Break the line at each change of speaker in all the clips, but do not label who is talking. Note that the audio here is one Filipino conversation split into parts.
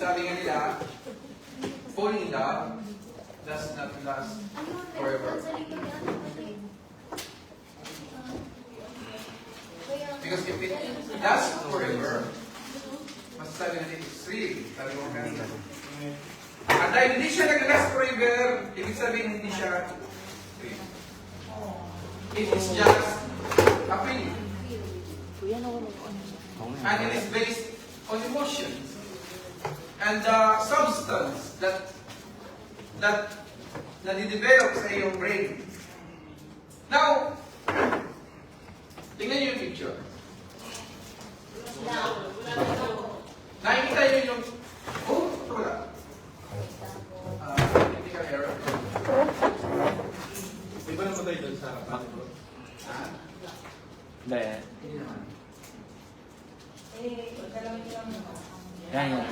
Sabi nga nila, falling in love does not last forever. Because if it lasts forever, masasabi natin it's real. Sabi ko kanina. At dahil hindi siya nag-last forever, ibig sabihin hindi siya real. It is just a feeling. And it is based on emotions and the substance that nadidevelop sa iyong brain. Now, tingnan niyo yung picture. Nakikita niyo yung... Oh, ito wala. Hindi ka error.
Di ba naman tayo doon sa harapan?
Hindi.
Hindi naman.
Yan.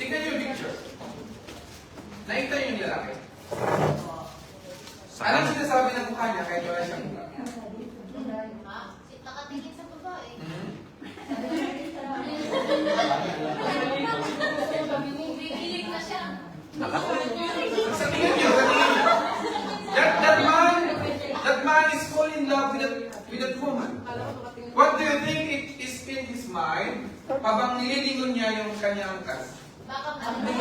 Tingnan niyo yung picture. Nakita niyo yung lalaki. Anong sinasabi ng mukha niya kahit wala siyang mukha?
Nakatingin sa babae. Bigilig na siya.
Sa tingin niyo, that man is falling in love with that woman. What do you think it is in his mind habang nililingon niya yung kanyang kas?
Baka
Hindi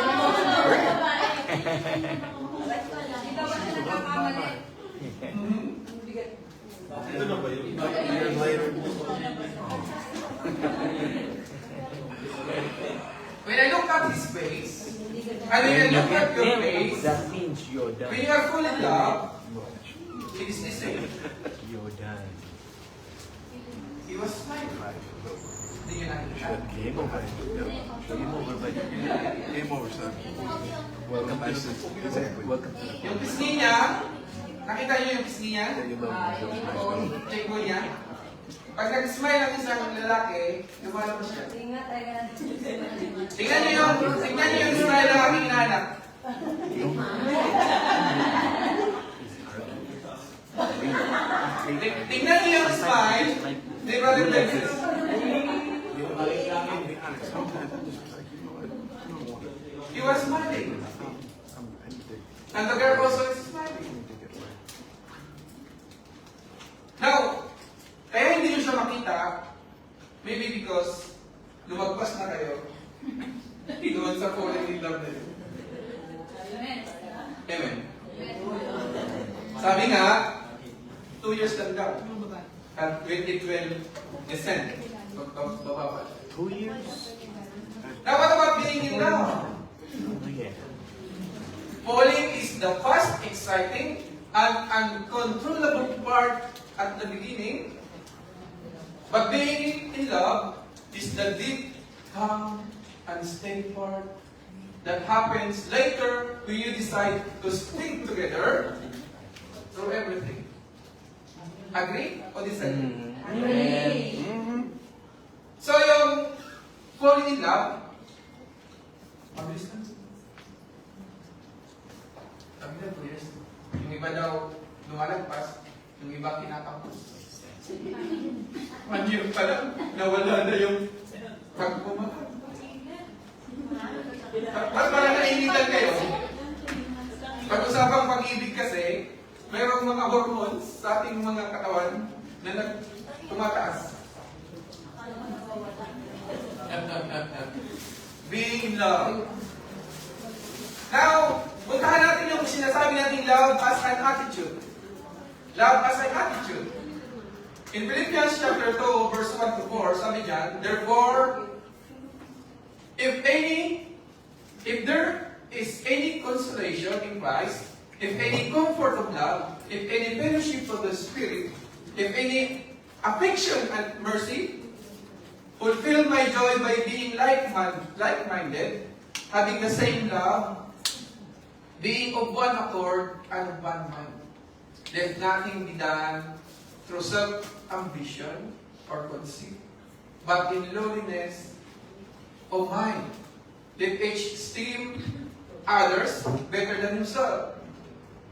ba siya nagkakamali?
Ito na ba yun?
When I look at his face, and when I look at your face,
That means you're done.
when you are full in love, it is the same.
You're done.
He was smiling. Hindi niyo nakita.
Game over. Game over, buddy.
Game over, son.
Welcome to Welcome to
Yung pisngi niya, nakita niyo yung pisngi niya? O checkboy niya? Pag nag-smile ang isang lalaki, lumalabas siya. Tingnan niyo yung smile ng aking inanak. Tingnan niyo yung smile ni Brother Texas. He was smiling. And the girl also is smiling. Now, kaya hindi nyo siya makita, maybe because lumagpas na kayo doon sa falling in love na yun. Amen. Sabi nga, 2 years lang daw. At 2012, descent. Bababa.
2 years?
Now, what about being in love?
Oh, yeah.
Falling is the fast, exciting, and uncontrollable part at the beginning. But being in love is the deep, calm, and steady part that happens later when you decide to stick together through everything. Agree or disagree?
Agree.
So yung falling in love, mabilis lang. Sabi na 2 years. Yung iba daw lumalagpas, yung iba kinatapos. 1 year pa lang, nawala na yung pagmamahal. Mas parang nainitan kayo. Pag-usapang pag-ibig kasi, mayroong mga hormones sa ating mga katawan na tumataas. Being in love. Now, puntahan natin yung sinasabi natin love as an attitude. Love as an attitude. In Philippians chapter 2, verse 1 to 4, sabi dyan, therefore, if there is any consolation in Christ, if any comfort of love, if any fellowship of the Spirit, if any affection and mercy, fulfill my joy by being like-minded, having the same love, being of one accord and of one mind. Let nothing be done through self-ambition or conceit, but in lowliness of mind. Let each esteem others better than himself.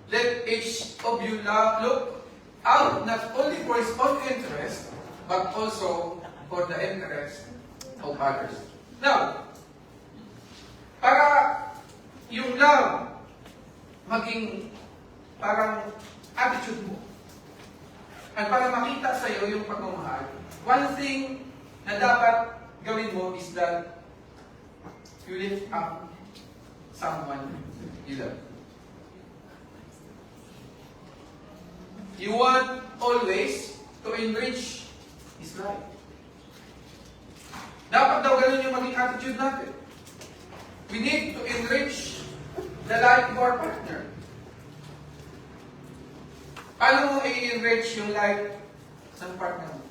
Let each of you look out not only for his own interest, but also for the interest of others. Now, love maging parang attitude mo. At para makita sa iyo yung pagmamahal, one thing na dapat gawin mo is that you lift up someone you love. You want always to enrich his life. Dapat daw ganun yung maging attitude natin. We need to enrich the life of our partner. Paano mo i-enrich yung life ng partner mo?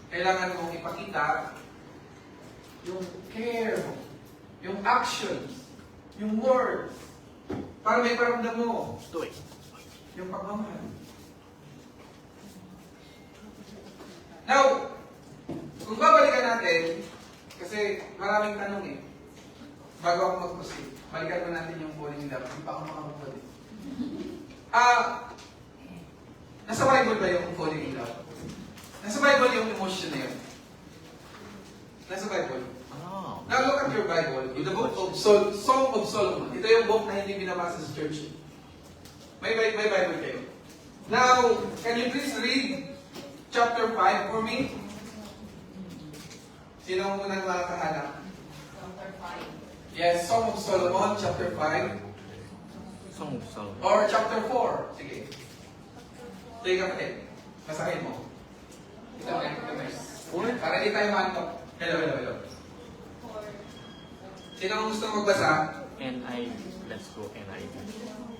Kailangan mong ipakita yung care mo, yung actions, yung words, para may paramdam mo
Stoy.
yung pagmamahal. Now, kung babalikan natin, kasi maraming tanong eh, bago ako mag-proceed, balikan mo natin yung falling in love. Hindi pa ako makakabalik. Nasa Bible ba yung falling in love? Nasa Bible yung emotion na yun. Nasa Bible.
Oh.
Now look at your Bible, in the book of Song of Solomon. Ito yung book na hindi binabasa sa church. May Bible kayo. Now, can you please read chapter 5 for me? Sino ang unang makakahanap?
Chapter 5.
Yes, Song of Solomon, chapter 5.
Song of Solomon.
Or chapter 4. Sige. Sige kapatid. Basahin mo. Ito, para hindi tayo mantok. Hello. Sino ang gusto magbasa?
NIV. Let's go NIV.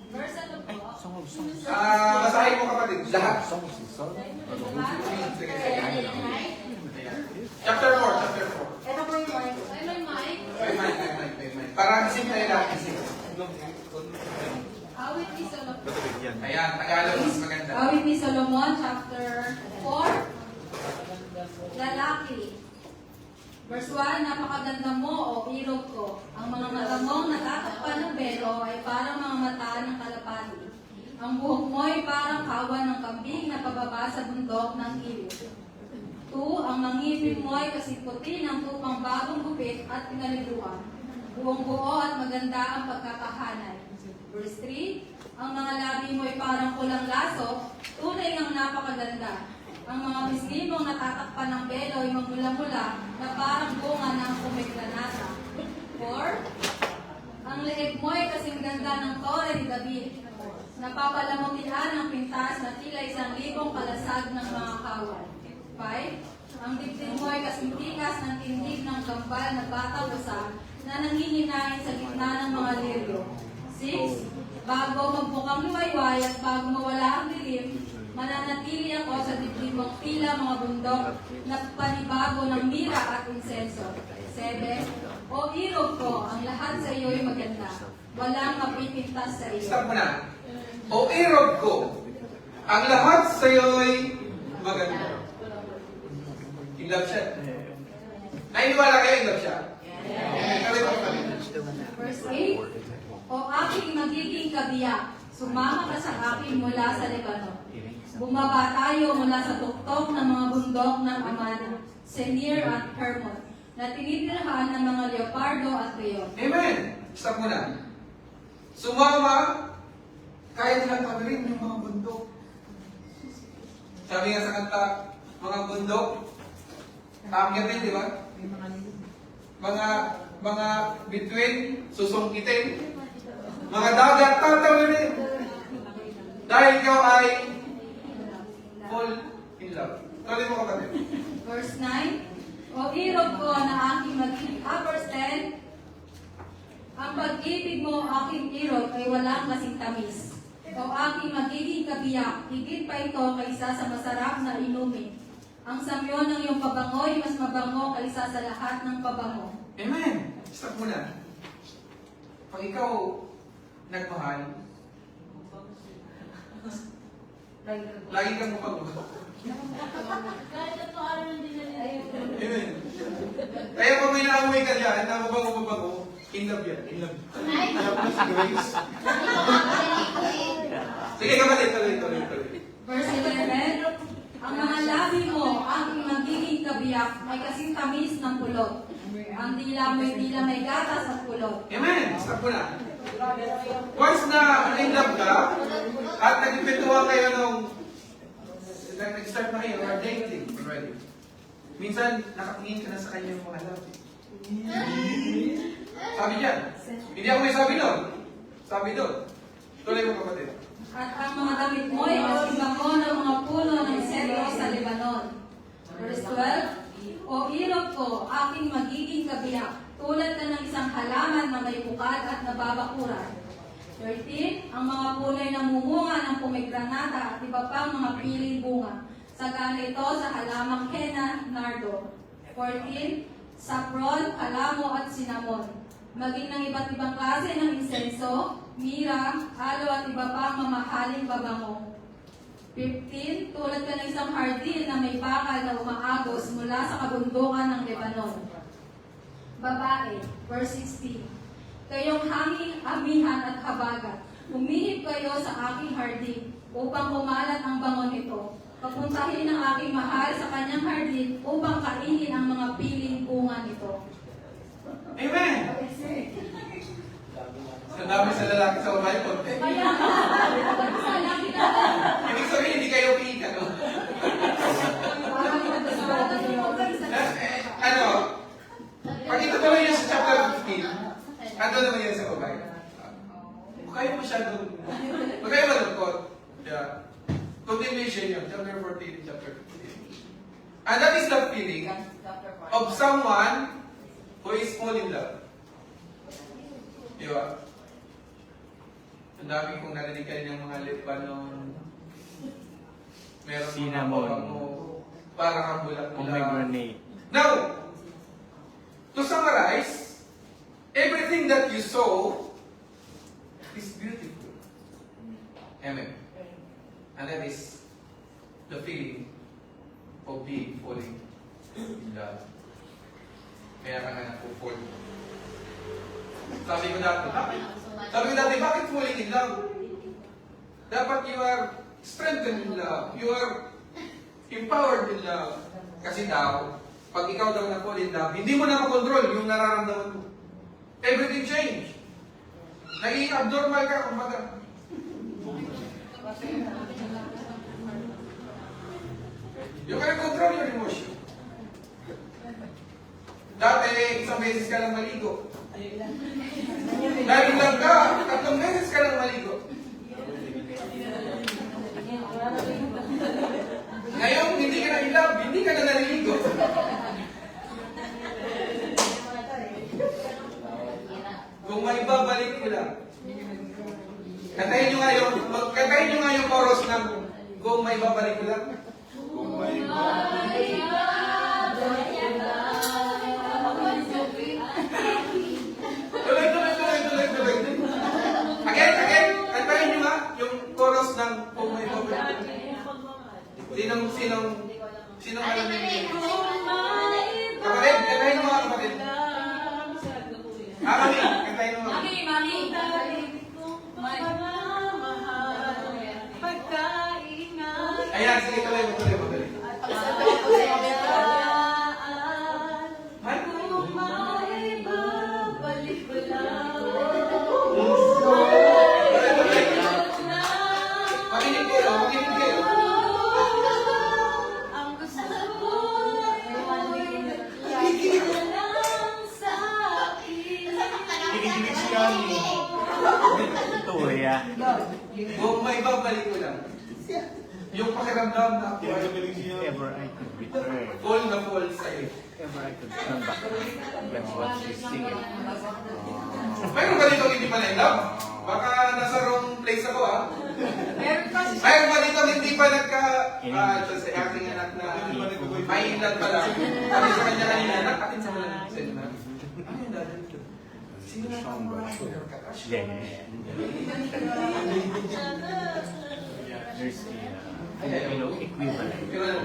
Verse ano po?
Ay, Song of Solomon.
Basahin mo kapatid. Lahat.
Song of Solomon.
Sige. Chapter 4.
Ito po yung mic.
Ay, may mic.
May. Para isip tayo lahat. Isip.
Awit ni Solomon.
Ayan, Tagalog mas maganda.
Awit ni Solomon, chapter 4. Lalaki. Verse 1, napakaganda mo o ilog ko. Ang mga mata mong natatakpan ng belo ay parang mga mata ng kalapati. Ang buhok mo ay parang kawan ng kambing na pababa sa bundok ng ilog. 2, ang mangipin mo ay kasiputi ng tupang bagong gupit at pinaliguan. Buong buo at maganda ang pagkakahanay. Verse 3, ang mga labi mo ay parang kulang laso, tunay ng napakaganda. Ang mga misli mong natatakpan ng belo ay magmula-mula na parang bunga ng kumigranata. 4, ang leeg mo ay kasing ganda ng tore ni David. Napapalamutin ng pintas na tila 1,000 kalasag ng mga kawal. 5, ang dibdib mo ay kasing tikas ng tindig ng kambal na batang usa na nanghihinain sa gitna ng mga liryo. 6, bago magbukang luwayway at bago mawala ang dilim, mananatili ako sa dibdib mong tila mga bundok na panibago ng mira at insenso. 7, o ilog ko, ang lahat sa iyo ay maganda. Walang mapipintas sa iyo.
Stop mo na. O irog ko, ang lahat sa iyo ay maganda. In love siya. Nainiwala kayo in love siya? Kami pa kami.
Verse 8, o aking magiging kabiyak, sumama ka sa akin mula sa Lebanon. Bumaba tayo mula sa tuktok ng mga bundok ng Amana, Senir at Hermon, na tinitirhan ng mga leopardo at leon.
Amen. Stop mo na. Sumama, kaya nilang pagarin yung mga bundok. Sabi nga sa kanta, mga bundok, aakyat din, di ba? Mga between, susungkitin. Mga dagat, tatawirin. Dahil ikaw ay fall in love. Tuloy mo kapatid.
Verse 9, o irog ko na aking magiging, verse 10, ang pag-ibig mo, aking irog, ay walang kasing tamis. O aking magiging kabiyak, higit pa ito kaysa sa masarap na inumin. Ang samyo ng iyong pabango ay mas mabango kaysa sa lahat ng pabango.
Amen. Stop mo na. Pag ikaw nagmahal, lagi kang mapagmahal.
Kahit ito araw hindi na
Amen. Kaya pag may naamoy ka dyan, na mabango, in love yan. In love.
Ay,
Grace.
Sige kapatid, tuloy.
Verse 11, ang mga labi mo, aking magiging kabiyak. kabiyak ay kasing tamis ng pulot. Ang dila mo'y tila may gatas at pulot.
Amen! Stop ko na. Once na in love ka, at nagipintuhan kayo nung nag-start na kayo, or dating already. Minsan, nakatingin ka na sa kanya yung mga love. Sabi niya. Hindi ako may sabi doon. Sabi doon. Tuloy mo kapatid.
At ang mga damit mo'y kasing bango ng mga puno ng sentro sa Lebanon. Verse 12, O ilog ko, aking magiging kabiyak, tulad ka ng isang halaman na may bukad at nababakuran. 13, ang mga kulay na mumunga ng pomegranata at iba pang mga piling bunga. Sagana ito sa halamang henna, nardo. 14, saffron, kalamo at cinnamon. Maging ng iba't ibang klase ng insenso, mira, alo at iba pang mamahaling babango. 15, tulad ka ng isang hardin na may bakal na umaagos mula sa kabundukan ng Lebanon. Babae, verse 16. Kayong hanging amihan at habagat, humihip kayo sa aking hardin upang kumalat ang bango nito. Papuntahin ang aking mahal sa kanyang hardin upang kainin ang mga piling bunga nito.
Amen! Sa dami sa lalaki sa babae, konti.
Kaya sa lagi na
Ibig sabihin, hindi kayo piikan, no? Ano? Pag ito naman yun sa chapter 15, ano naman yun sa babae? Huwag kayo masyadong, huwag kayo malungkot. Yeah. Continuation yun, chapter 14 and chapter 15. And that is the feeling of someone who is fall in love. Di ba? Ang dami kong narinig kayo ng mga Lebanon. Meron
Cinnamon.
para kang bulak-bulak.
Pomegranate.
Now, to summarize, everything that you saw is beautiful. Amen. And that is the feeling of being falling in love. Kaya ka nga napupol. Sabi ko dati, bakit falling in love? Dapat you are strengthened in love. You are empowered in love. Kasi daw, pag ikaw daw na-fall in love, hindi mo na makontrol yung nararamdaman mo. Everything change. Naging abnormal ka, kumbaga. You can control your emotion. Dati, isang beses ka lang maligo. Dahil lang ka, 3 beses ka lang maligo. Ngayon, hindi ka na in love, hindi ka na naliligo. Kung may babalik ko lang. Kantahin nyo nga yung chorus ng kung may babalik ko lang.
Kung may
Tuloy. Again. Kantahin nyo nga yung chorus ng kung may babalik ko lang. Sinong alam niyo? Kapatid, kantahin mo nga kapatid. Mami, kantahin mo nga. Ayan, sige, tuloy mo. Makinig kayo.
Kinikilig si Kami.
Ito, yeah.
Kung may babalik ko lang. Yung pakiramdam na ako ay
Kinikilig si Kami.
Ever I could return.
fall na fall sa'yo.
Ever I could turn back. That's what she's singing.
Mayroon ba dito hindi pa na-in-love? Baka nasa wrong place ako, ah. Mayroon ba dito hindi pa nagka... ito sa aking anak na may in-love pa lang. Sabi sa kanya kanina, anak, atin sa mga sa inyo na. Ano yung dada dito? Sino na ang mga sugar katash?
Yeah. There's the equivalent.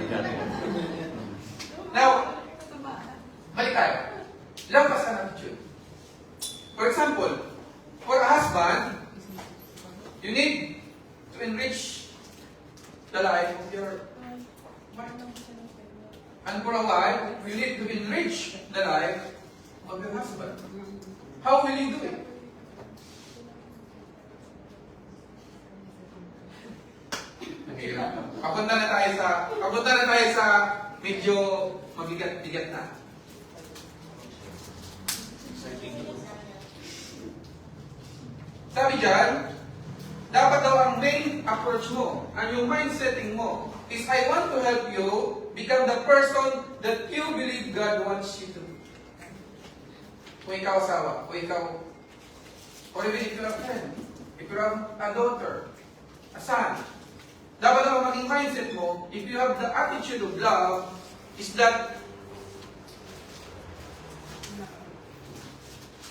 Now, balik tayo. Love as an attitude. For example, for a husband, you need to enrich the life of your wife. And for a while, you need to enrich the life of your husband. How will you do it? Papunta na tayo sa medyo mabigat-bigat na. Sabi dyan, dapat daw ang main approach mo, ang yung mindsetting mo, is I want to help you become the person that you believe God wants you to be. Kung ikaw asawa, kung ikaw, or even if you're a friend, if you're a daughter, a son, dapat ang maging mindset mo, if you have the attitude of love, is that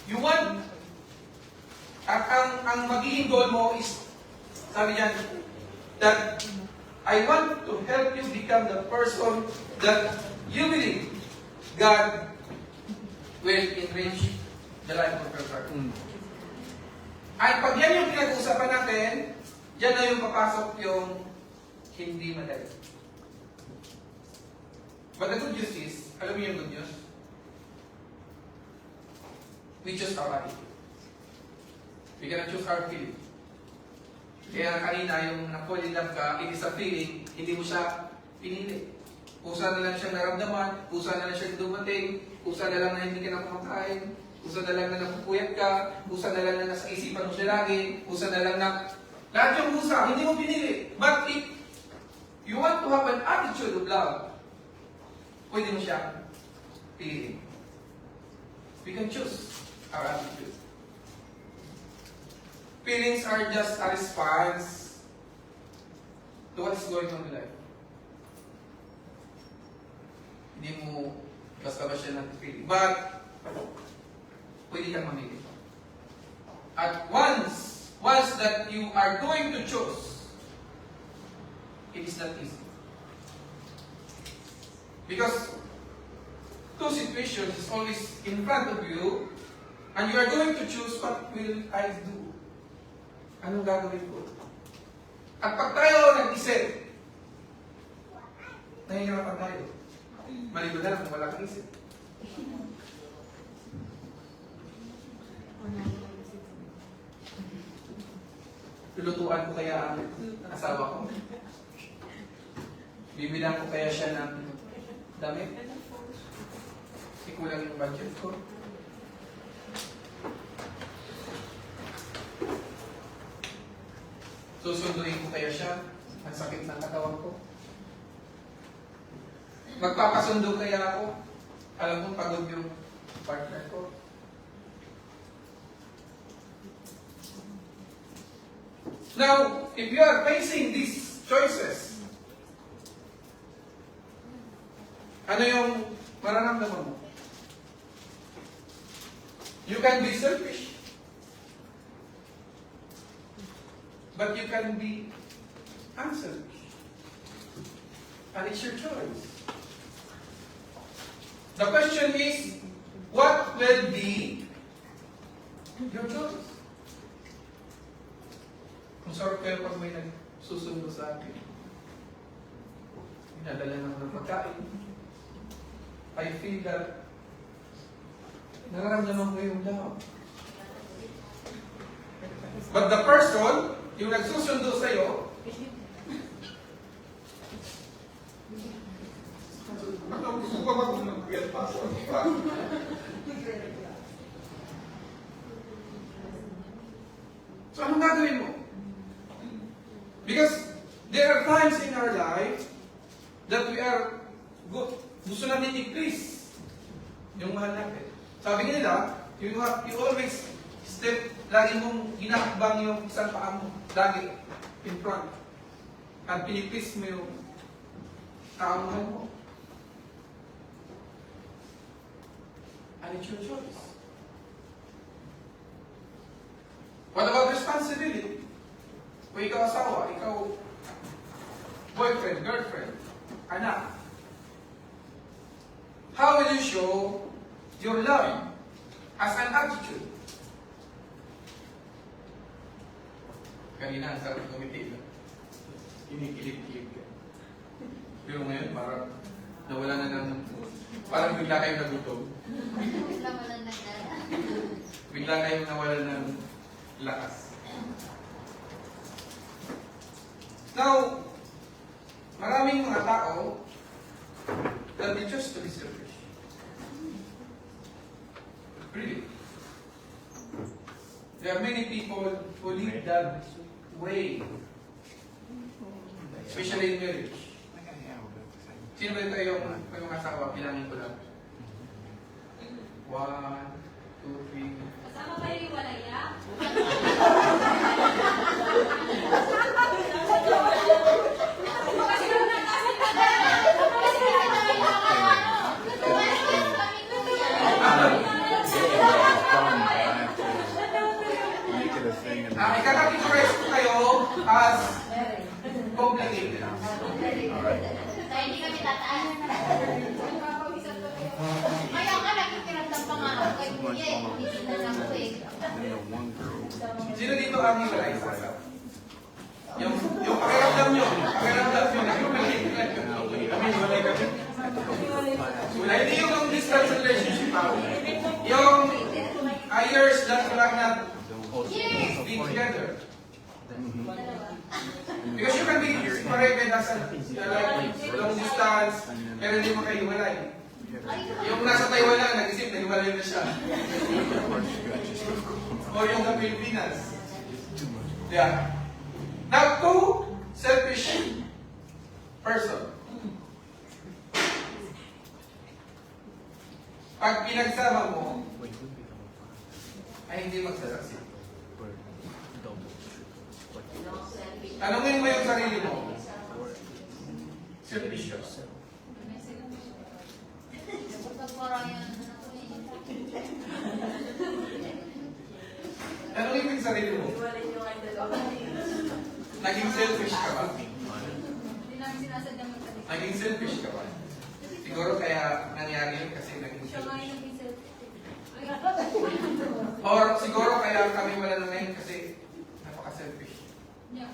you want, ang magiging goal mo is, sabi niyan, that I want to help you become the person that you believe God will enrich the life of your heart. At pag yan yung pinag-uusapan natin, yan na yung papasok yung hindi madali. But the good news is, alam mo yung good news? We choose our attitude. We cannot choose our feeling. Kaya kanina yung na-fall in love ka, it is a feeling, hindi mo siya pinili. Kusa na lang siyang naramdaman, kusa na lang siyang dumating, kusa na lang na hindi ka na kumakain, kusa na lang na napupuyat ka, kusa na lang na nasa isipan mo siya lagi, kusa na lang na lahat yung kusa, hindi mo pinili. But if you want to have an attitude of love, pwede mo siya piliin. We can choose our attitude. Feelings are just a response to what's going on in life. Hindi mo basta-basta siya natin-feeling. But, pwede kang mamili. At once that you are going to choose, it is not easy. Because two situations is always in front of you, and you are going to choose what will I do. Anong gagawin ko? At pag tayo nag-isip, nahihirapan tayo. Maligo na lang kung wala kang isip. Lulutuan ko kaya ang asawa ko? Bibilang ko kaya siya ng damit? Ikulang yung budget ko? Susunduin ko kaya siya? Ang sakit ng katawan ko? Magpapasundo kaya ako? Alam mo, pagod yung partner ko. Now, if you are facing these choices, ano yung mararamdaman mo? You can be selfish. But you can be unselfish. And it's your choice. The question is, what will be your choice? Kung sarap kayo pag may nagsusundo sa akin, pinadala naman ng pagkain, I feel that nararamdaman ko yung love. But the person, yung nagsusundo sa'yo, so anong gagawin mo? Because there are times in our life that we are good. Gusto natin i-please yung mahal natin. Sabi nila, you always step, lagi mong ginakbang yung isang paa mo, lagi in front. At piniplease mo yung taong mahal mo. And it's your choice. What about responsibility? Kung ikaw asawa, ikaw boyfriend, girlfriend, anak. How will you show your love as an attitude? Kanina, ang sarap kumiti. Kinikilig-kilig ka. Pero ngayon, parang Nawala na ng... Parang bigla kayong nagutom. Bigla kayong nawala ng lakas. Now, maraming mga tao that they choose to be selfish. Really. There are many people who live that way. Especially in marriage. Sino ba ito yung asawa? Bilangin ko lang. 1, 2, 3.
Kasama ba yung walaya?
Make it a thing.
Ikakategorize ko kayo as complicated.
Hindi kami tataan. Ayaw ka, nakikiramdam pa nga ako kay Kuya eh. Hindi na ako eh.
And the one girl.
Sino dito ang hiwalay sa asawa? Yung pakiramdam nyo,
Kami wala kami.
Wala, hindi yung long distance relationship ako. Yung years that you have not be together. Because you can be separated as a long distance, pero hindi mo kayo hiwalay. Yung nasa Taiwan lang, nag-isip na hiwalay na siya. O yung sa Pilipinas. Yeah. Now, two selfish person. Pag pinagsama mo, ay hindi magsasaksi. Tanungin mo yung sarili mo. Selfish ka. Tanungin mo yung sarili mo. Naging selfish ka ba?
Hindi namin sinasadyang magsalita.
Naging selfish ka ba? Siguro kaya nangyari yun kasi naging
Siya nga
selfish.
yung naging selfish.
Or siguro kaya kami wala na ngayon kasi napaka-selfish.
Yeah.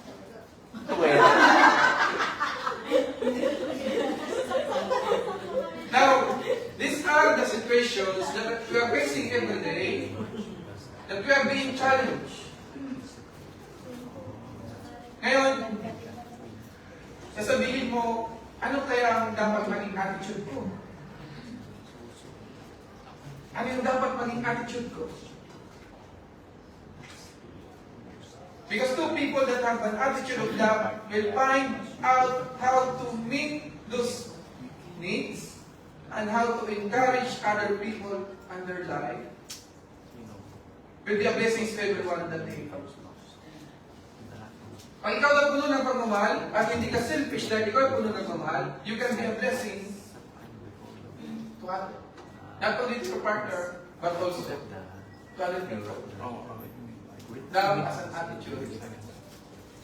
Now, these are the situations that we are facing every day, that we are being challenged. Ngayon, sasabihin mo, ano kaya ang dapat maging attitude ko? Ano yung dapat maging attitude ko? Because two people that have an attitude of love will find out how to meet those needs and how to encourage other people in their life will be a blessing to everyone that they have. Pag ikaw na puno ng pagmamahal at hindi ka selfish dahil ikaw ay puno ng pagmamahal, you can be a blessing to others. Not only to your partner, but also to other people. Love as an attitude.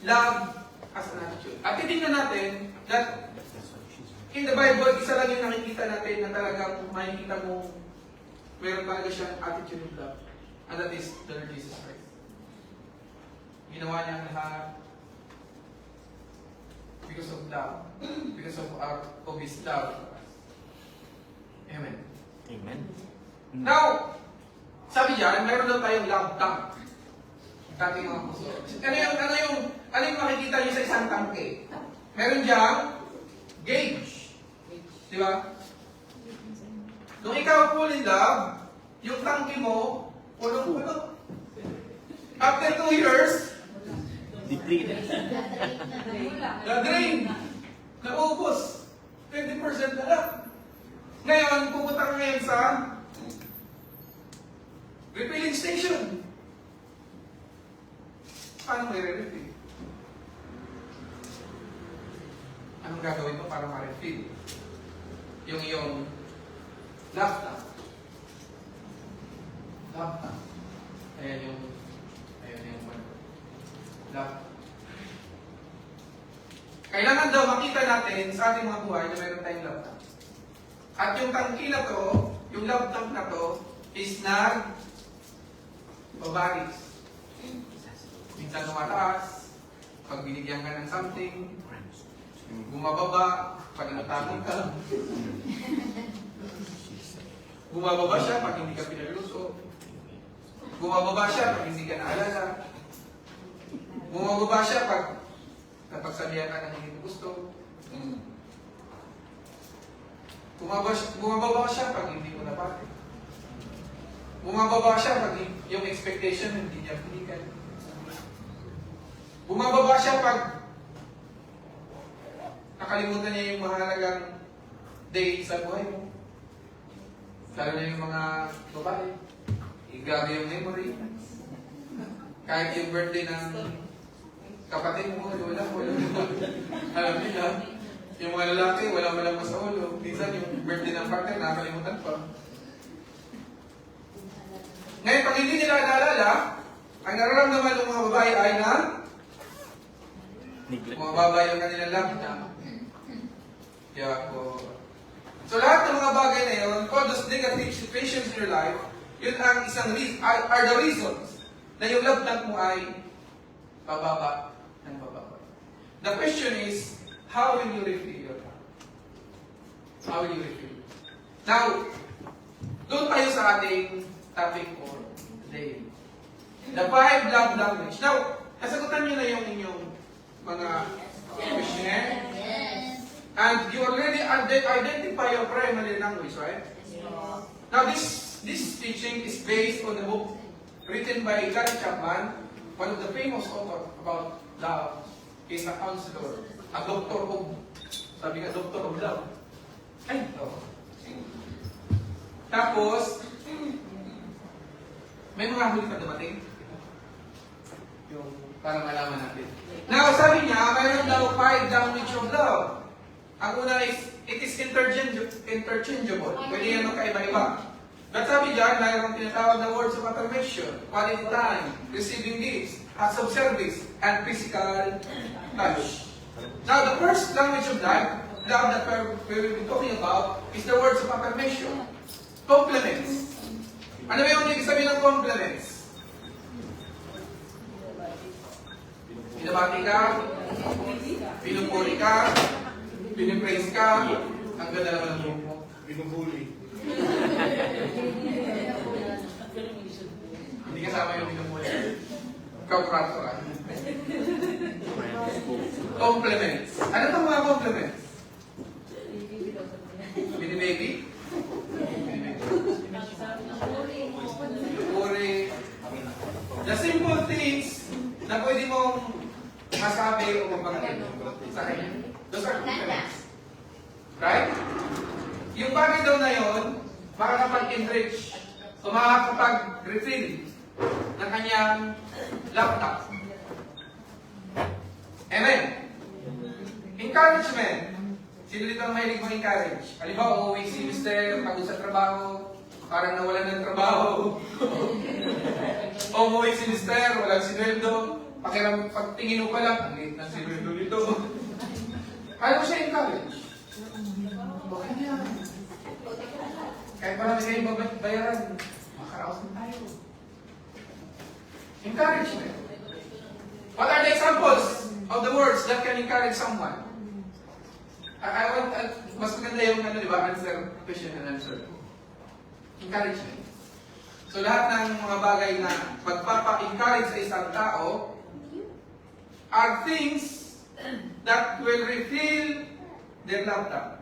Love as an attitude. At titignan natin that in the Bible, isa lang yung nakikita natin na talagang makikita mo meron talaga siyang attitude of love. And that is the Lord Jesus Christ. Ginawa niya ang lahat because of love. Because of His love for us. Amen.
Amen.
Now, sabi diyan, meron daw tayong love tank. Ating mga puso. Ano yung makikita niyo sa isang tangke? Meron diyang gauge. Di ba? Nung ikaw full in love, yung tangke mo, punong-puno. After 2 years,
Depleted.
na-drain. Naubos. 20% na lang. Ngayon, pupunta ka ngayon sa refilling station. Paano may re-refill? Anong gagawin mo para ma-refill? Yung iyong love tank. Love tank. Ayan yung love. Kailangan daw makita natin sa ating mga buhay na meron tayong love tank. At yung tangki na to, yung love tank na to, is babaris. Minsan tumataas, pag binigyan ka ng something, Bumababa, pag inutangan ka. Bumababa siya pag hindi ka pinaluso. Bumababa siya pag hindi ka naalala. Bumababa siya pag napagsabihan ka ng hindi mo gusto. Bumababa siya pag hindi mo napati. Bumababa siya pag yung expectation hindi niya pinigan. Bumababa siya pag nakalimutan niya yung mahalagang day sa buhay mo. Lalo na yung mga babae. Igabi yung memory. Kahit yung birthday ng kapatid mo, wala. Alam nila, yung mga lalaki, wala malang sa ulo. Minsan yung birthday ng partner, nakakalimutan pa. Ngayon, pag hindi nila naalala, ang nararamdaman ng mga babae ay na bumababa yung kanilang lambda. Kaya po. So lahat ng mga bagay na yun, called those negative situations in your life, yun ang isang are the reasons na yung love tank mo ay bababa ng bababa. The question is, how will you refill your tank? How will you refill? Now, doon tayo sa ating topic for today. The 5 love language. Now, nasagutan nyo na yung inyong mga questionnaire.
Yes.
And you already identify your primary language, right? Now, this teaching is based on a book written by Gary Chapman, one of the famous authors about love. He's a counselor, a doctor of, sabi nga, doctor of love. Ay, no. Tapos, may mga huli pa dumating. Yung parang malaman natin. Now, sabi niya, mayroon daw 5 language of love. Ang una is, it is interchangeable. Pwede yan magkaiba-iba. But sabi dyan, mayroong tinatawag na words of affirmation, quality time, receiving gifts, acts of service, and physical touch. Now, the first language of love that we will be talking about, is the words of affirmation. Compliments. Ano ba yung ibig sabihin ng compliments? Pinabati ka, pinupuri ka, pinipraise ka, ang ganda naman ng buhok mo.
Binubuli.
Hindi kasama yung pinupuri. Kaprato ka. Compliments. Ano itong mga compliments? Binibaby? Pinupuri. The simple things na pwede mong masabi o mabanggit sa kanya. Those are compliments. Right? Yung bagay daw na yun, makakapag-enrich o makakapag-refill ng kanyang laptop. Amen? Encouragement. Sino dito ang mahilig mong encourage? Halimbawa, uuwi si Mr. pagod sa trabaho, parang nawalan ng trabaho. O umuwi si Mr. walang sinweldo, pagtingin mo pa lang, ang liit ng sinweldo nito. Kaya mo siya encourage. Okay na yan. Kahit parang kayo bayaran, makaraos na tayo. Encouragement. What are the examples of the words that can encourage someone? I want, mas maganda yung ano, di ba? Answer, question and answer. Encouragement. So lahat ng mga bagay na magpapa-encourage sa isang tao are things that will refill their laptop.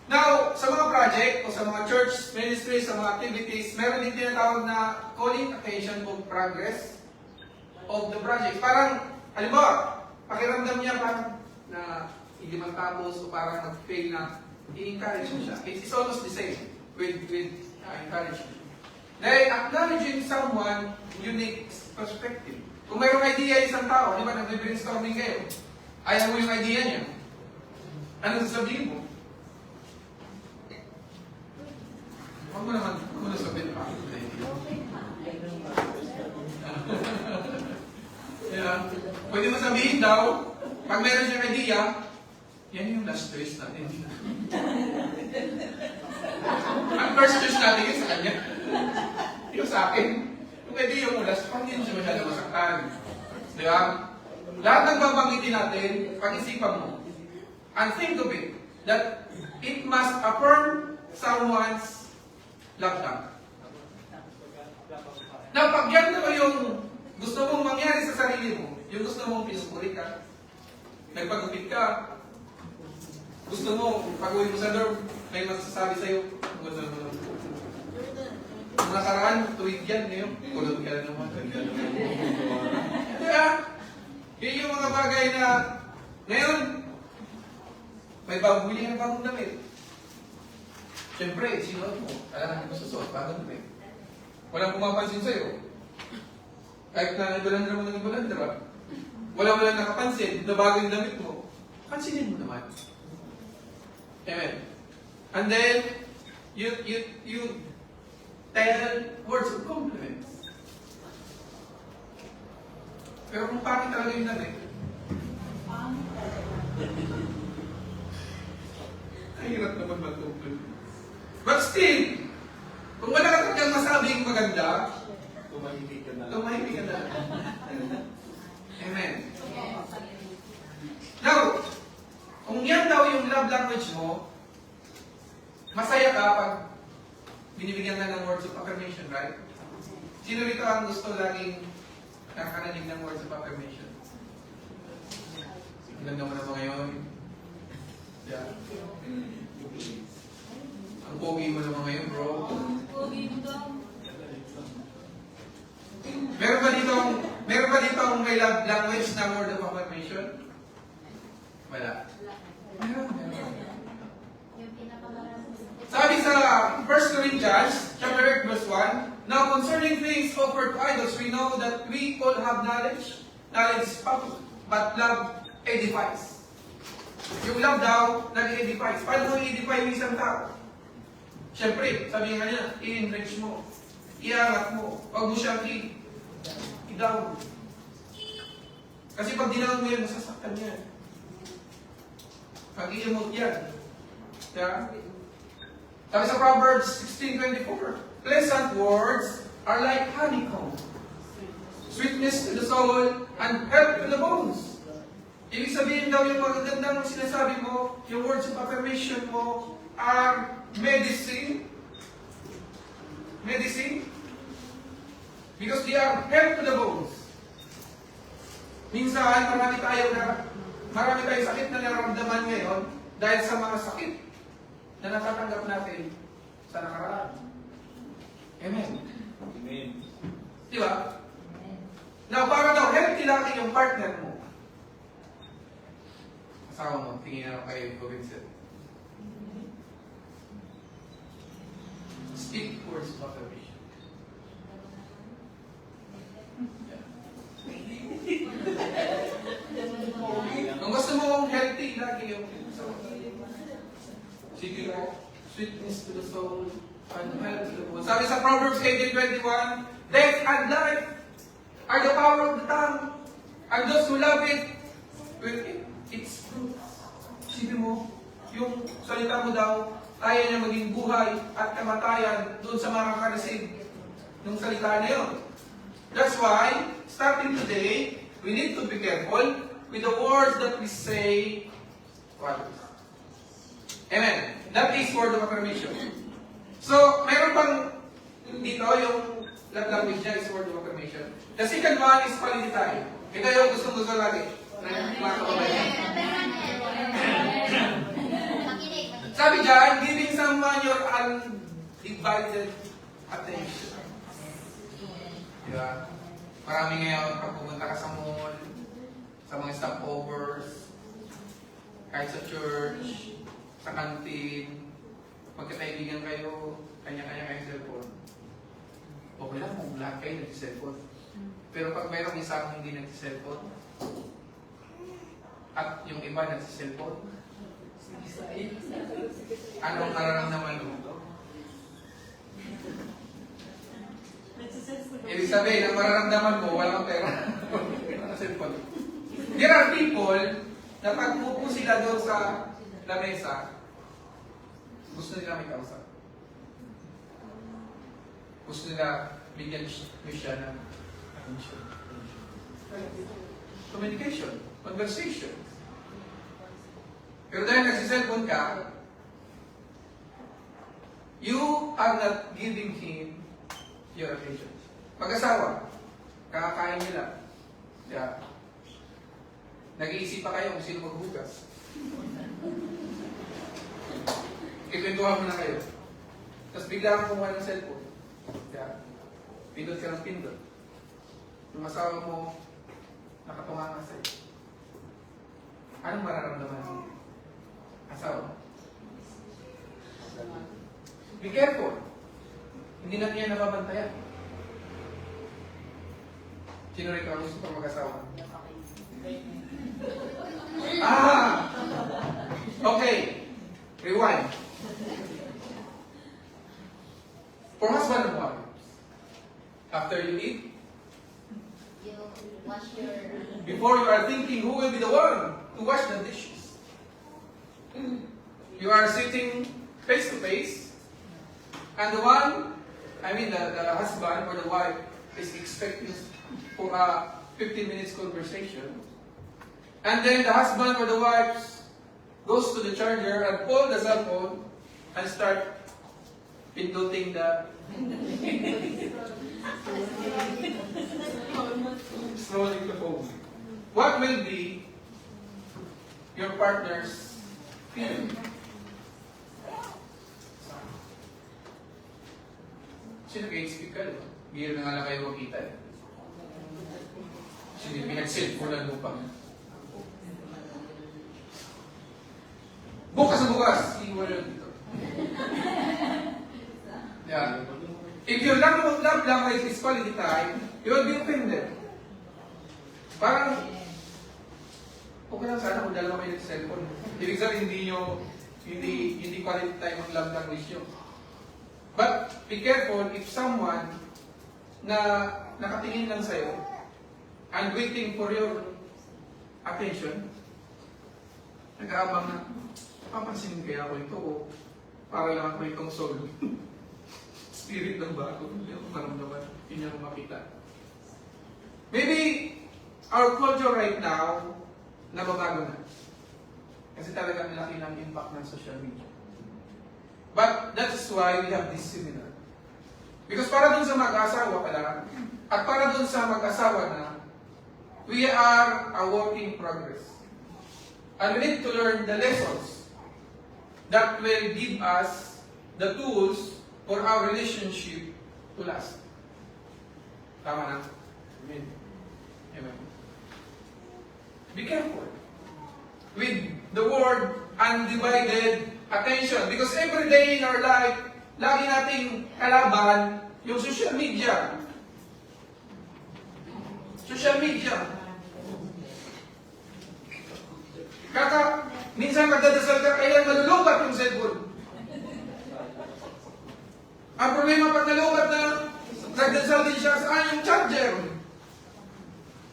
Now, sa mga project o sa mga church ministry, sa mga activities, meron din tinatawag na calling attention to progress of the project. Parang, halimbawa, pakiramdam niya parang na hindi matapos o parang nag-fail na, i-encourage mo siya. It's almost the same with encouragement. Dahil acknowledging someone unique perspective. Kung mayroong idea isang tao, di ba, nag-brainstorming kayo, ayaw mo yung idea niya. Ano sasabihin mo? Huwag mo na sabihin pa. Yeah. Pwede mo sabihin daw, pag meron siyang idea, yan yung last choice natin. Ang first choice natin yun sa kanya. Yung sa akin. Kung idea yung last, pag hindi siya masyado masaktan. Di ba? Lahat ng babanggitin natin, pag-isipan mo. And think of it, that it must affirm someone's love life. Na pag yan daw yung gusto mong mangyari sa sarili mo, yung gusto mong pinupuri ka, nagpagupit ka, gusto mo, pag-uwi mo sa dorm, may masasabi sa'yo, mga nakaraan, tuwid yan, ngayon, kulog ka naman. Kaya, yun yung mga bagay na, ngayon, may bili ng bagong damit. Siyempre, sinuot mo, alam mo susuot, bagong damit. Walang pumapansin sa'yo. Kahit na ibalandra mo ng ibalandra, walang nakapansin na bagong damit mo, pansinin mo naman. Amen. And then, you tell words of compliments. Pero kung pangit talaga yung damit, ay hirap naman mag-compliment. But still, kung wala ka talagang masabing maganda,
Tumahimik ka na lang.
tumahimik ka na. Amen. Now, kung yan daw yung love language mo, masaya ka pag binibigyan ka ng words of affirmation, right? Sino rito ang gusto laging nakakarinig ng words of affirmation? Ilan naman naman ngayon? Yeah. Ang pogi mo naman ngayon, bro. Meron ba dito ang may love language na word of affirmation? Wala. Meron.
Yung pinakamarami.
Sabi sa 1 Corinthians, chapter 8, verse 1, now concerning things offered to idols, we know that we all have knowledge. Knowledge is powerful, but love edifies. Yung love daw, nag-edifies. Paano mo i-edify yung isang tao? Siyempre, sabi nga niya, i-enrich mo, iangat mo, huwag mo siyang i-down. Kasi pag dinaon mo yan, masasaktan yan. Pag-i-emote yan. Yeah? Sabi sa Proverbs 16:24, pleasant words are like honeycomb, sweetness to the soul, and health to the bones. Ibig sabihin daw yung magagandang sinasabi mo, yung words of affirmation mo, are medicine. Medicine. Because they are health to the bones. Minsan, marami tayong sakit na nararamdaman ngayon dahil sa mga sakit na natatanggap natin sa nakaraan. Amen.
Amen.
Di ba? Now, para daw healthy lagi yung partner mo. Asawa mo, tingin na kayo ko, Vincent. Speak words of affirmation. Kung gusto mo healthy, lagi yung sige mo, sweetness to the soul, and health to the bone. Sabi sa Proverbs 18:21, death and life are the power of the tongue, and those who love it will eat its fruit. Sige mo, yung salita mo daw, kaya niya maging buhay at kamatayan doon sa mga kakareceive ng salita na yun. That's why, starting today, we need to be careful with the words that we say to others. Amen. That is word of affirmation. So, meron pang dito yung love language niya is word of affirmation. The second one is quality time. Ito yung gustong-gusto lagi. Sabi dyan, giving someone your undivided attention. Diba? Marami ngayon, pag pumunta ka sa mall, sa mga stopovers, kahit sa church, sa kantin, magkakaibigan kayo, kanya-kanya kayong cellphone. Okay lang kung lahat kayo nag-cellphone. Pero pag mayroong isang hindi nag-cellphone, at yung iba nag-cellphone, anong nararamdaman mo? Ibig sabihin, ang mararamdaman mo, walang pera. Walang cellphone. There are people na pag upo sila doon sa lamesa, gusto nila may kausap. Gusto nila bigyan siya ng attention. communication, conversation. Pero dahil nagsiselfon ka, you are not giving him your attention. Mag-asawa, kakakain nila. Yeah. Nag-iisip pa kayo kung sino maghugas. Kikwentuhan mo na kayo. Tapos bigla kang kumuha ng cellphone. Yeah. Pindot ka ng pindot. Yung asawa mo, nakatunga nga sa'yo. Anong mararamdaman mo? Asawa? Be careful. Hindi na niya nababantayan. Sino rin ka gusto pang mag-asawa? Okay. Rewind. For husband and wife, after you eat,
You wash your...
before you are thinking who will be the one to wash the dishes, you are sitting face to face, and the husband or the wife is expecting for a 15 minutes conversation, and then the husband or the wife goes to the charger and pull the cell phone and start pinduting the scrolling the phone. What will be your partner's feeling? Sino nag-speak ka? Biro na nga lang kayo makita eh. Sino pinag-cellphone mo pa? Bukas na bukas! Iwan lang dito. Yeah. If your love language is quality time, you will be offended. Parang, okay lang sana kung dalawa kayo ng cellphone. Ibig sabihin, hindi quality time ang love language nyo. But, be careful if someone na nakatingin lang sa'yo and waiting for your attention, nag-aabang na, papansinin kaya ako ito o para lang ako itong soul. Spirit ng bago, hindi ako maramdaman, hindi ako makita. Maybe, our culture right now, nababago na. Kasi talagang laki ng impact ng social media. But that's why we have this seminar. Because para dun sa mag-asawa pala, at para dun sa mag-asawa na, we are a work in progress. And we need to learn the lessons that will give us the tools for our relationship to last. Tama na? Amen. Amen. Be careful with the word undivided attention. Because every day in our life, lagi nating kalaban yung social media. Social media. Minsan magdadasal ka, kailan malulubat yung cellphone. Ang problema pag nalubat na, nagdasal din siya, saan yung charger?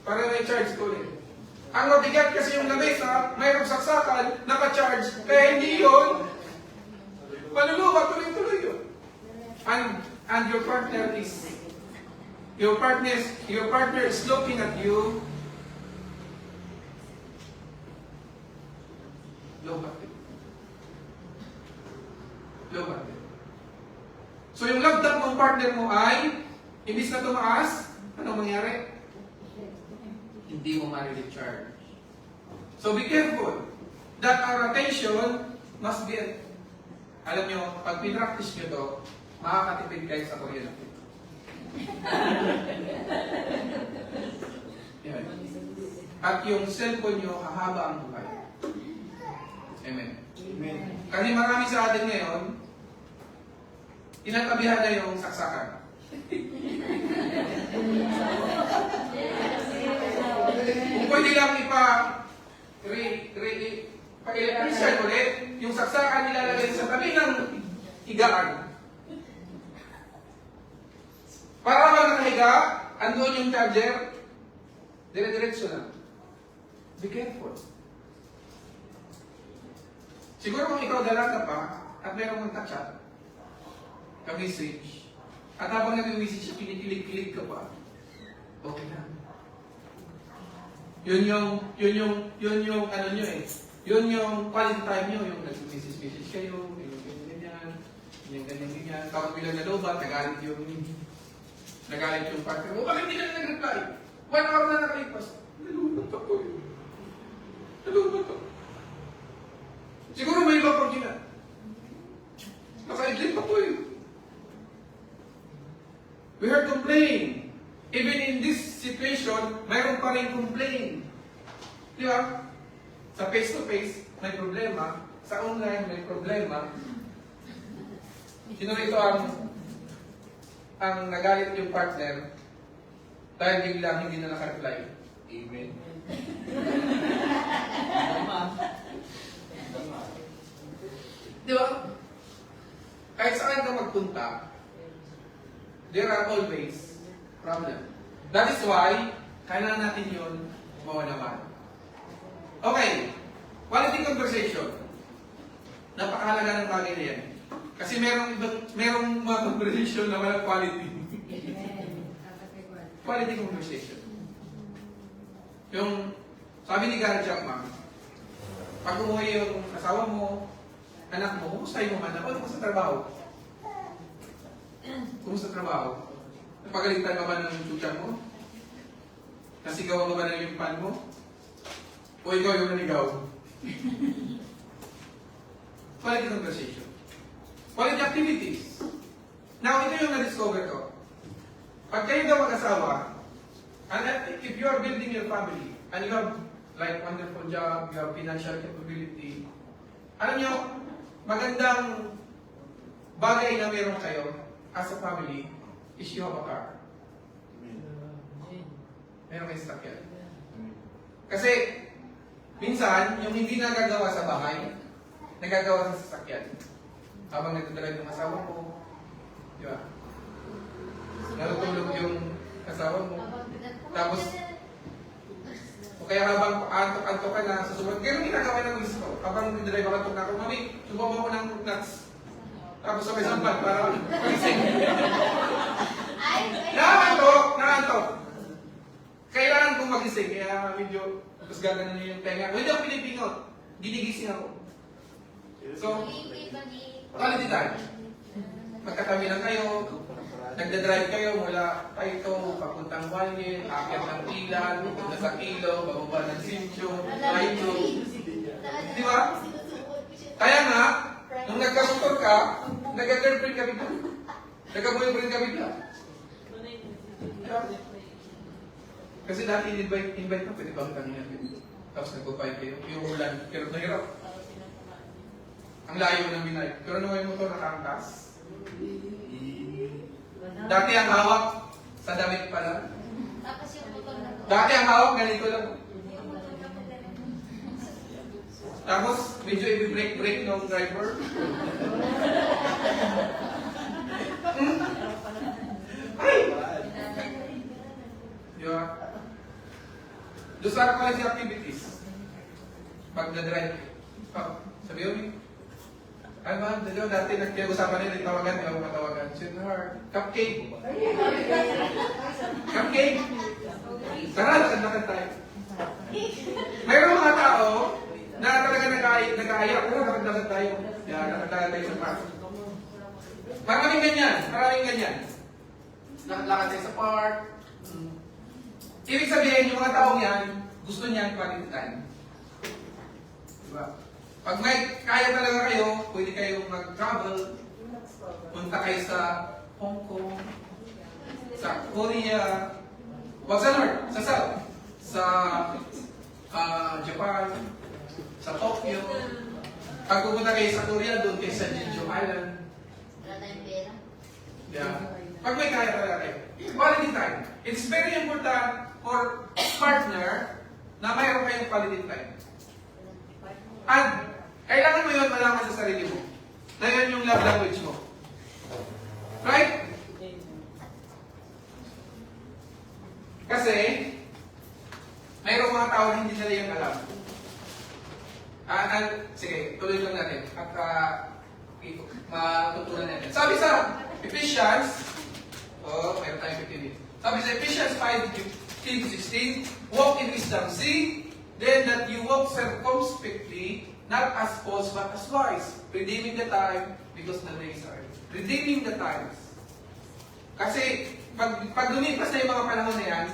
Para may charge ko ulit. Ang mabigat kasi yung lamesa, mayroong saksakan, naka-charge, kaya hindi yun, malulubat, tuloy-tuloy yun. And your partner is looking at you, lobat din. Lobat din. So yung love tank ng partner mo ay, imbis na tumaas, anong mangyari? Hindi mo ma-recharge. So be careful that our attention must be, alam nyo, pag pinractice nyo to, makakatipid kayo sa kuryente. Yan. At yung cellphone nyo, hahaba ang buhay. Amen.
Amen.
Kasi marami sa atin ngayon, tinatabihan na yung saksakan. Kung pwede lang pa-electrician ulit, yung saksakan nilalagay sa tabi ng higaan. Para ba nakahiga, andun yung charger, dire-diretso na. Be careful. Siguro kung ikaw dalaga pa, at meron mong ka-chat, ka-message, at habang nag-message siya, kinikilig-kilig ka pa, okay lang. Yun yung ano nyo eh. Yun yung quality time nyo, yung nag-message kayo, yung ganyan. Tapos bilang nalobat, nagalit yung partner mo. Bakit hindi ka na nag-reply? 1 hour na nakalipas. Nalubat ako eh. Nalubat ako. Siguro may ibang pagkina. Nakaidlip ako eh. We heard complain. Even in this situation, mayroon pa rin complain. Di ba? Sa face-to-face, may problema. Sa online, may problema. Sino rito ang nagalit yung partner dahil biglang hindi na naka-reply?
Amen. Tama. Tama.
Di ba? Kahit saan ka magpunta, there are always problem. That is why, kailangan natin yun mawanaman. Okay, quality conversation. Napakahalaga ng bagay na yan. Kasi merong mga conversation na walang quality. Quality conversation. Yung, sabi ni Gary Chapman, pag umuwi yung asawa mo, anak mo, kumusta yung man? Ako, kumusta trabaho? Kumusta trabaho? Napagalitan ka ba ng chucha mo? Nasigawan ka ba ng limpan mo? O ikaw yung nanigaw? Quality conversation. Quality activities. Now, ito yung na-discover ko. Pag kayo daw mag-asawa, and if you are building your family, and you have like wonderful job, you have financial capability, alam nyo, magandang bagay na meron kayo as a family is you have a car. Meron kayo sasakyan. Kasi, minsan, yung hindi nagagawa sa bahay, nagagawa sa sasakyan. Habang nagdadrive yung asawa mo, di ba? Natutulog yung asawa mo. Tapos, o kaya habang antok-antok ka na, susunod. Ganun ginagawa ng miss ko. Habang nagdadrive ako, antok na ako, Mami, subukan mo ako ng nuts. Tapos sabay sampan para magising. Naantok. Kailangan kong magising, kaya medyo tapos gaganon niyo yung tenga. Hindi ako pinipingot. Ginigising ako. So, quality time. Magkatabi lang kayo, nagdadrive kayo mula Taito, papuntang Walyen, akyat ng Ilan, pupunta sa Kilo, bababa ng Sitio, Taito. Di ba? Kaya nga, nung nagkasutor ka, nagka-girlfriend ka bigla. Nagka-boyfriend ka bigla. Kasi dati invite ka, pwede bang kanina. Tapos nagpo-fight kayo. Yung ulan, hirap na hirap. Ang layo ng binay. Pero nung may motor nakangkas, dati ang hawak sa damit pala.
Tapos yung motor na to.
Dati ang hawak ganito lang. Tapos medyo i-break ng driver. Ay! Di ba? Those are quality activities. Pag na-drive. Sabi yun, ay ma'am, dati nagkaya-usapan nila, tawagan, hindi ako matawagan. Sweetheart, cupcake. Cupcake. Tara, lakad-lakad tayo. Mayroong mga tao na talaga nag-aayak. Tara, lakad-lakad tayo. Yan, lakad-lakad tayo sa park. Maraming ganyan. Lakad tayo sa park. Ibig sabihin, yung mga taong yan, gusto niyan quality time. Diba? Pag may kaya talaga kayo, pwede kayong mag-travel, punta kayo sa Hong Kong, sa Korea, wag sa North, sa South, sa Japan, sa Tokyo. Pag pupunta kayo sa Korea, doon kayo sa Jeju Island.
Wala tayong pera.
Yeah. Pag may kaya talaga kayo. Quality time. It's very important for partner na mayroon kayong quality time. And, kailangan mo yun malaman sa sarili mo. Na yun yung love language mo. Right? Kasi, mayroong mga tao na hindi nila yung alam. Sige, tuloy lang natin. At matutunan natin. Sabi sa Ephesians, mayroon tayong 15 minutes. Sabi sa Ephesians 5:15-16, walk in wisdom. See, then that you walk circumspectly, not as fools, but as wise. Redeeming the time, because the days are evil. Redeeming the times. Kasi, pag lumipas na yung mga panahon na yan,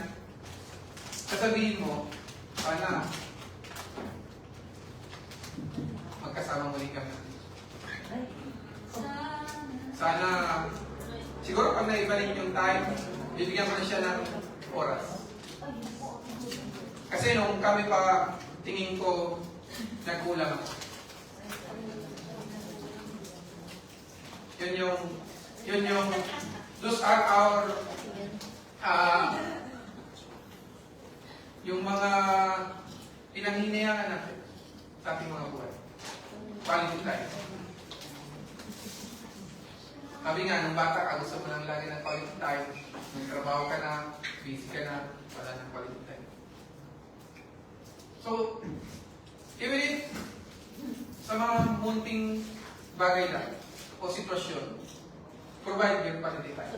sasabihin mo, sana, magkasama muli kami. Sana, siguro pag naibalik yung time, bibigyan ko na siya ng oras. Kasi nung kami pa, tingin ko, nagkulang ako. Yun yung, those are our, yung mga pinanghinayangan natin sa ating mga buhay. Quality time. Sabi nga, nung bata ka, gusto mo lang lagi ng quality time. Nagtrabaho ka na, busy ka na, wala ng quality time. So, even if sa mga munting bagay lang o sitwasyon, provide your quality time.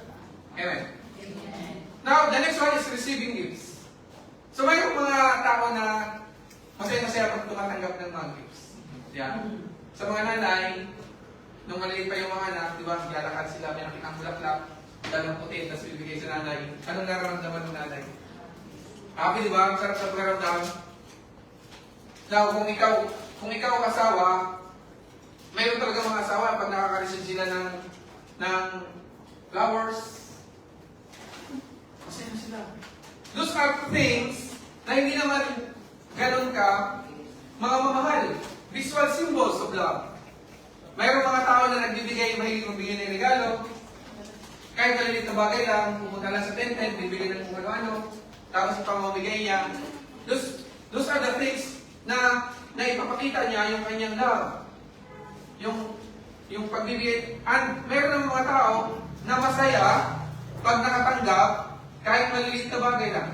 Amen. Now, the next one is receiving gifts. So, mayroong mga tao na masaya-masaya pag tumatanggap ng mga gifts. Yan. Sa mga nanay, nung maliit pa yung mga anak, di ba, lalakad sila, may nakitang bulaklak, dalang puti, tapos bibigay sa nanay. Anong nararamdaman ng nanay? Happy, di ba? Sarap sa pagkaramdam. Now, kung ikaw asawa, mayroon talaga mga asawa pag nakaka-receive sila ng flowers, masaya na sila. Those are things na hindi naman ganun ka mga mamahal. Visual symbols of love. Mayroong mga tao na nagbibigay, mahilig magbigay ng regalo. Kahit malilit na bagay lang, pupunta lang sa tent, bibigay ng kung ano-ano, tapos pamamigay niya. Those are the things na ipapakita niya yung kanyang love. Yung pagbibigay. And mayroon ng mga tao na masaya pag nakatanggap kahit maliliit na bagay lang.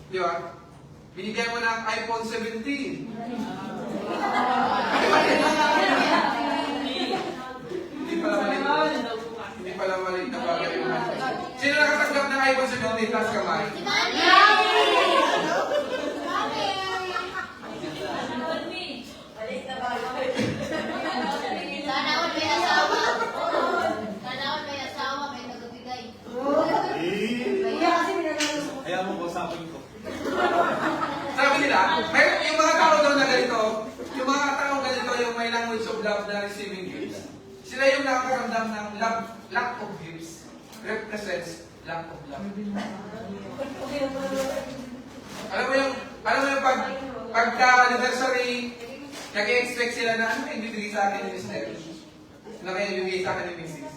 Di ba? Binigyan mo ng iPhone 17. Hindi pala maliit na bagay. Sino nakatanggap ng iPhone 17 plus kamay?
Si Mami! Sana all may asawa. Sana all may asawa, may nagbibigay.
Ayaw mo kausapin ko.
Sabi nila, yung mga tao daw na ganito, yung mga tao ganito, yung may language of love na receiving gifts, sila yung nakakaramdam ng lack of gifts represents lack of love. Alam mo yung pagka-anniversary, nag-expect sila na, ano yung bibigay sa akin ni Mr. Ano kaya yung bibigay sa akin ni Mrs.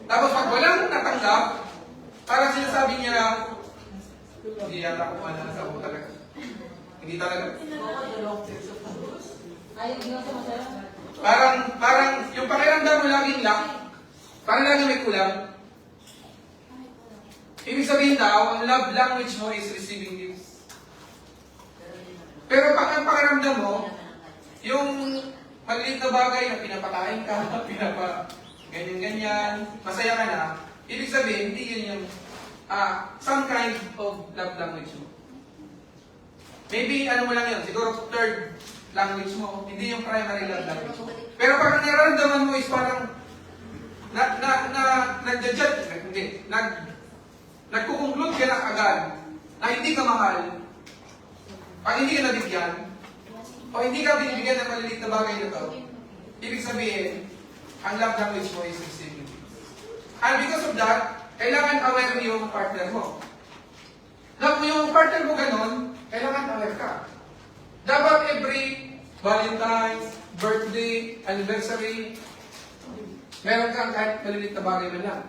Tapos pag walang natanggap, parang sinasabi niya, hindi yata kung ano sa ako talaga. Hindi talaga. Parang yung pakiramdam mo laging lack, parang laging may kulang. Ibig sabihin daw, ang love language mo is receiving gifts. Pero pag ang pakiramdam mo, yung maliit na bagay na pinapakain ka, ganyan-ganyan, masaya ka na, ibig sabihin, hindi yun yung some kind of love language mo. Maybe, ano mo lang yun, siguro third language mo, hindi yung primary love language mo. Pero pag ang nararamdaman mo is parang nagkukonklud ka na agad na hindi ka mahal, pag hindi ka nabigyan, o hindi ka binibigyan ng maliliit na bagay na to, ibig sabihin, ang love language mo is receiving. And because of that, kailangan aware yung partner mo. Na kung yung partner mo ganun, kailangan aware ka. Dapat every Valentine's, birthday, anniversary, meron kang kahit maliliit na bagay man lang.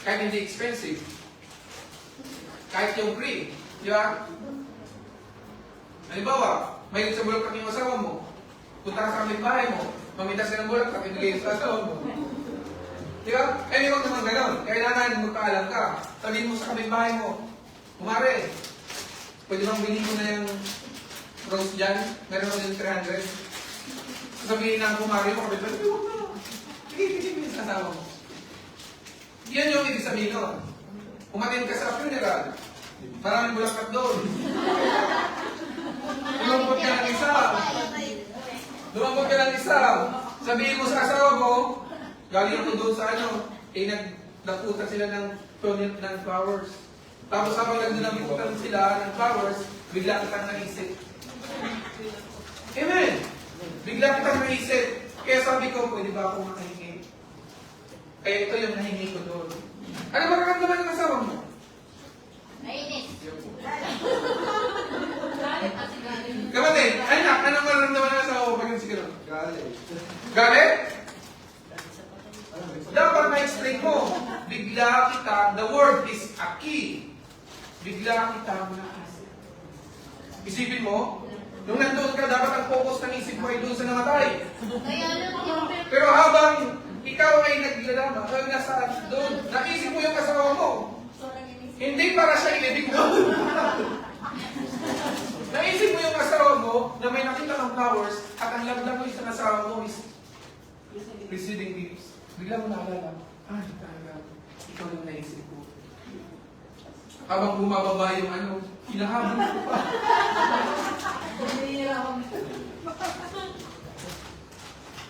Kahit hindi expensive. Kahit yung free. Di ba? Halimbawa, may sa bulaklak yung asawa mo. Punta ka sa kapitbahay mo. Mamitas ka ng bulaklak, ibigay sa asawa mo. Di ba? Eh, huwag naman gano'n. Kailangan magpaalam ka. Sabihin mo sa kapitbahay mo, kumare, pwede bang bilhin ko na yung rose dyan? Meron mo yung 300. Sabihin ng kumare mo, kapitbahay, huwag na. Sige, sa asawa mo. Yan yung ibig sabihin nun. Umatin ka sa funeral. Maraming bulaklak doon. Lumambot ka ng isa. Lumambot ka ng isa. Sabihin mo sa asawa mo, galing ako doon sa nagdakutan sila ng flowers. Tapos habang nagdinakutan sila ng flowers, bigla kitang naisip. Amen! Bigla kitang naisip. Kaya sabi ko, pwede ba ako makahingi? Kaya ito yung nahingi ko doon. Ano makakamdaman ng asawa mo?
Nainis.
Galit kasi galit.
Kapatid, anak, anong mararamdaman ng asawa mo pag yung siguro?
Galit.
Galit? Dapat ma-explain mo. Bigla kita, the word is a key. Bigla kita naisip. Isipin mo, nung nandun ka, dapat ang focus ng isip mo ay doon sa namatay.
Kaya lang yun.
Pero habang ikaw ay naglalama, o nasa doon, naisip mo yung asawa mo. Hindi para siya ilibig mo. Naisip mo yung asawa mo na may nakita ng flowers at ang lamdam mo isang asawa mo is receiving gifts. Bigla mo naalala, talaga, ikaw yung naisip ko. Habang bumababa yung hinahabol ko pa.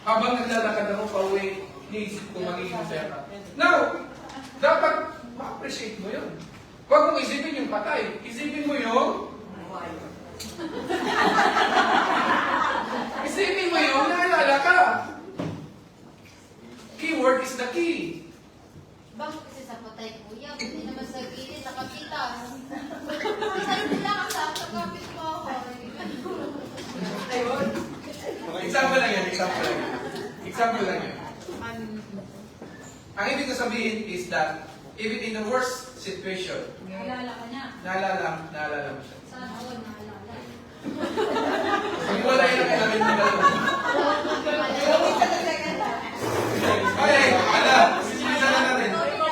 Habang naglalakad ako pa uwi, naisip ko magiging pera. Now, dapat ma-appreciate mo yun. Huwag mong isipin yung patay. Isipin mo yung isipin mo yung naalala ka. Keyword is the key.
Bakit kasi sa patay kuya? Hindi naman sa gilid, nakakita. Saan nila kasama kapit mo ako?
Example lang yan, example lang yan. Example lang yan. Ang ibig ko sabihin is that even in the worst situation,
Naalala ka niya.
naalala mo siya.
Sana all naalala.
Wala yung kailangan mo na. Okay, sisilisan na natin.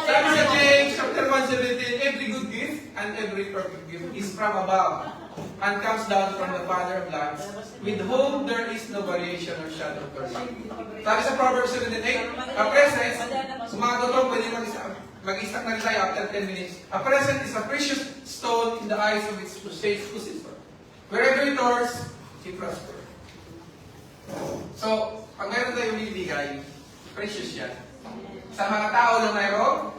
Sabi sa James chapter 1:17, every good gift and every perfect gift is from above and comes down from the Father of lights, with whom there is no variation or shadow of turning. Sabi sa Proverbs 17:8, a present, sumagot ko, pwede mag-istak na rin tayo after 10 minutes. A present is a precious stone in the eyes of its possessor. Wherever it turns, it prospers. So, pag meron tayong bibigay, precious yan. Sa mga tao na mayroon,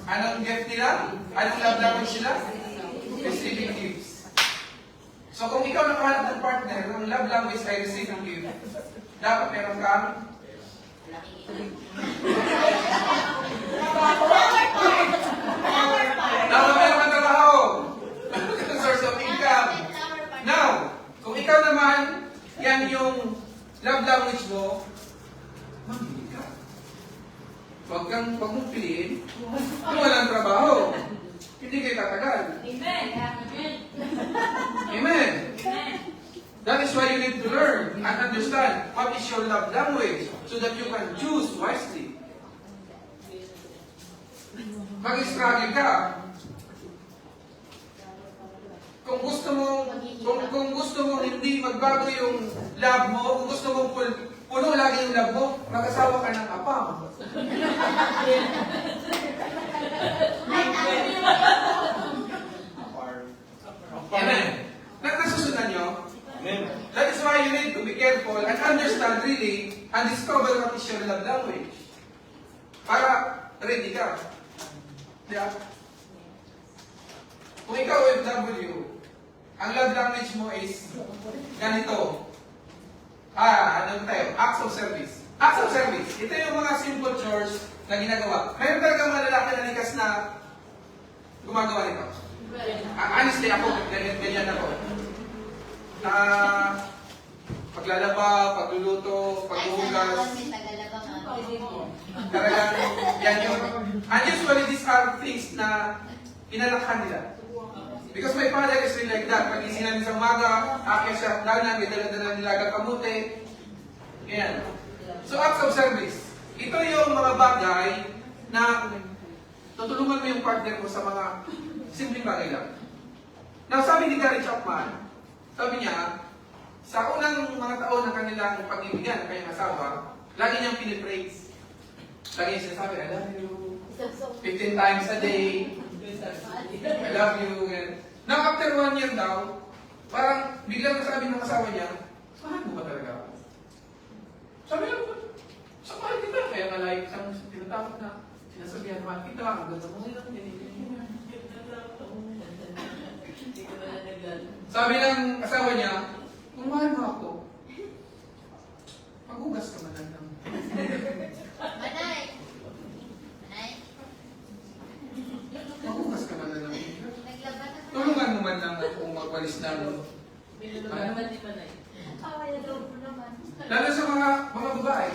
anong gift nila? Anong love language nila? Receiving gifts. So, kung ikaw nakahanap ng partner, ang love language ay receiving gift, dapat meron kang dapat meron kang trabaho. Source of income. Now, kung ikaw naman, yan yung love language mo, mamili ka. Huwag mong piliin kung walang trabaho. Hindi kayo tatagal.
Amen. Amen.
Amen.
Amen.
That is why you need to learn and understand what is your love language so that you can choose wisely. Mag-struggle ka. Kung gusto mo hindi magbago yung love mo, kung gusto mo puno lagi yung love mo, mag-asawa ka ng apam. Amen. Nasusundan nyo?
Amen.
That is why you need to be careful and understand really and discover what is your love language. Para ready ka. Diba? Kung ikaw OFW, ang love language mo is ganito. Ano tayo? Acts of service. Acts of service. Ito yung mga simple chores na ginagawa. Mayroon talagang mga lalaki na likas na gumagawa nito. Honestly, ako, ganyan ako. Paglalaba, pagluluto, paghuhugas. Talagang yan yun. And usually these are things na inalakhan nila. Because my father is really like that. Pag ising namin sa umaga, akyat siya danan, may dala-dala nilagang kamote. Yan. So acts of service. Ito yung mga bagay na tutulungan mo yung partner mo sa mga simpleng bagay lang. Now, sabi ni Gary Chapman, sabi niya, sa unang mga taon ng kanilang pag-ibigan ng kanyang asawa, lagi niyang pinipraise. Lagi niya sinasabi, I love you. 15 times a day. I love you. Ganyan. Now, after 1 year daw, parang biglang nasabi ng asawa niya, mahal mo ba talaga ako? Sabi niya, sa mahal kita. Kaya nga like, siyang tinatapos na, sinasabihan, mahal kita, ang ganda mo ngayon, ganyan. Sabi ng asawa niya, kung mahal mo ako, maghugas ka man lang.
Manay. Manay.
Maghugas ka man lang.
Naglaban na.
Tulungan mo man lang kung magwalis ng...
Away na daw po naman.
Lalo sa mga babae.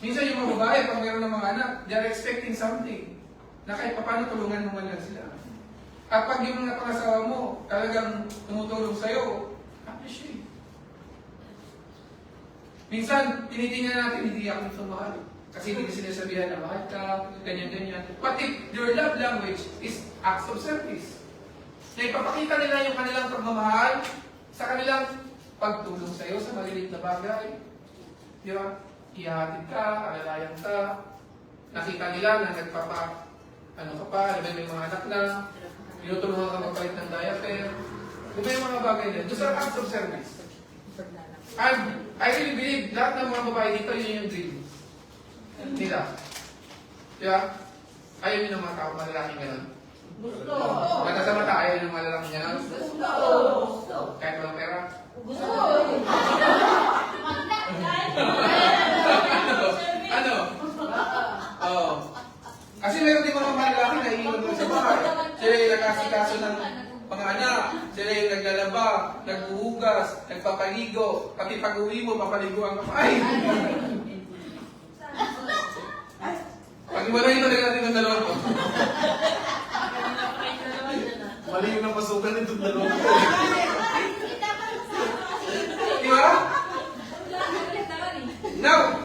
Minsan yung mga babae, pag mayroon ng mga anak, they are expecting something. Na kahit paano tulungan mo man lang sila. At pag yung mga pangasawa mo talagang tumutulong sa'yo, appreciate. Minsan, tinitingnan natin, hindi ako ito mahal. Kasi hindi sinasabihan na mahal ka, ganyan-ganyan. But if your love language is acts of service, na ipapakita nila yung kanilang pagmamahal sa kanilang pagtulong sa'yo sa maliliit na bagay. Di ba? Ihahatid ka, alalayan ka, nakita nila na ano ka pa, may mga anak na, tinutulungan ka magpalit ng diaper. Kung may mga bagay din, those are acts of service. And I really believe lahat ng mga babae dito, yun yung dream nila. Diba? Ayaw yun ng mga tao, malalaking gano'n.
Gusto.
Mata sa mata, ayaw ng malalaking gano'n.
Gusto.
Kahit walang pera.
Gusto.
Ano? Oo. Kasi meron din mga malalaki na iiwan mo sa bahay. Sila yung nag-asikaso ng mga anak. Sila yung naglalaba, naghuhugas, nagpapaligo. Pati pag-uwi mo, papaliguan ka pa. Ay! Pag-iwalay talaga natin ng dalawa ko.
Mali yung napasukan itong dalawa.
Di ba? Now,